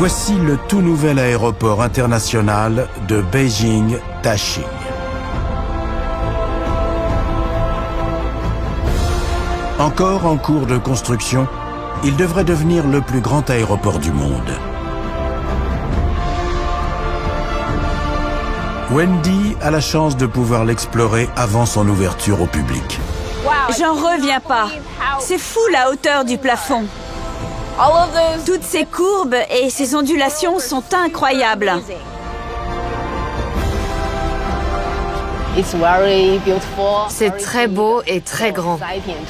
Voici le tout nouvel aéroport international de Beijing-Daxing. Encore en cours de construction, il devrait devenir le plus grand aéroport du monde. Wendy a la chance de pouvoir l'explorer avant son ouverture au public. J'en reviens pas. C'est fou la hauteur du plafond. Toutes ces courbes et ces ondulations sont incroyables. C'est très beau et très grand.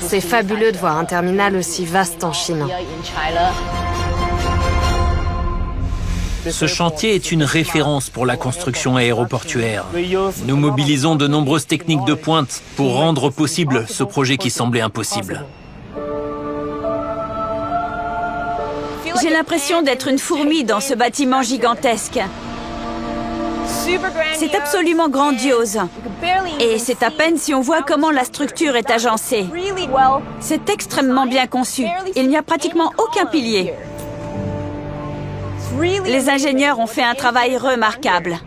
C'est fabuleux de voir un terminal aussi vaste en Chine. Ce chantier est une référence pour la construction aéroportuaire. Nous mobilisons de nombreuses techniques de pointe pour rendre possible ce projet qui semblait impossible. J'ai l'impression d'être une fourmi dans ce bâtiment gigantesque. C'est absolument grandiose. Et c'est à peine si on voit comment la structure est agencée. C'est extrêmement bien conçu. Il n'y a pratiquement aucun pilier. Les ingénieurs ont fait un travail remarquable.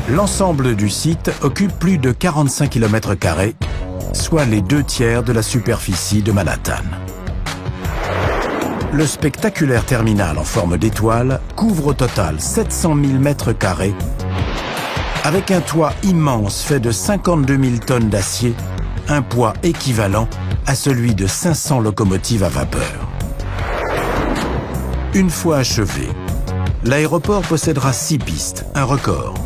L'ensemble du site occupe plus de 45 km², soit les 2/3 de la superficie de Manhattan. Le spectaculaire terminal en forme d'étoile couvre au total 700 000 m², avec un toit immense fait de 52 000 tonnes d'acier, un poids équivalent à celui de 500 locomotives à vapeur. Une fois achevé, l'aéroport possédera 6 pistes, un record,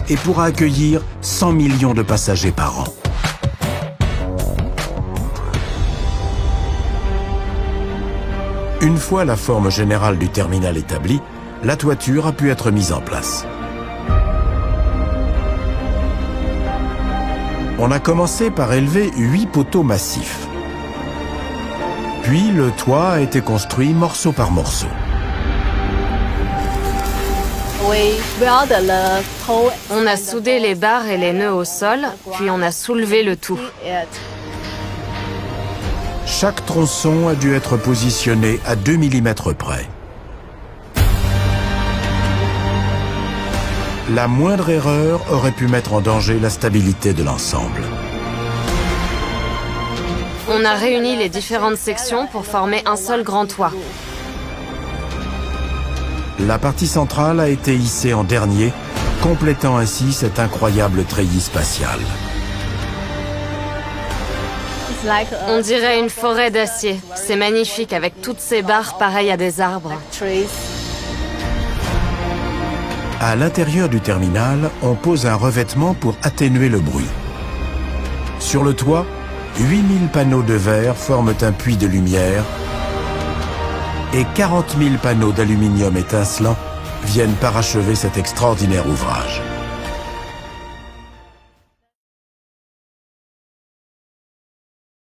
et pourra accueillir 100 millions de passagers par an. Une fois la forme générale du terminal établie, la toiture a pu être mise en place. On a commencé par élever 8 poteaux massifs. Puis le toit a été construit morceau par morceau. On a soudé les barres et les nœuds au sol, puis on a soulevé le tout. Chaque tronçon a dû être positionné à 2 mm près. La moindre erreur aurait pu mettre en danger la stabilité de l'ensemble. On a réuni les différentes sections pour former un seul grand toit. La partie centrale a été hissée en dernier, complétant ainsi cet incroyable treillis spatial. On dirait une forêt d'acier. C'est magnifique avec toutes ces barres pareilles à des arbres. À l'intérieur du terminal, on pose un revêtement pour atténuer le bruit. Sur le toit, 8000 panneaux de verre forment un puits de lumière et 40 000 panneaux d'aluminium étincelant viennent parachever cet extraordinaire ouvrage.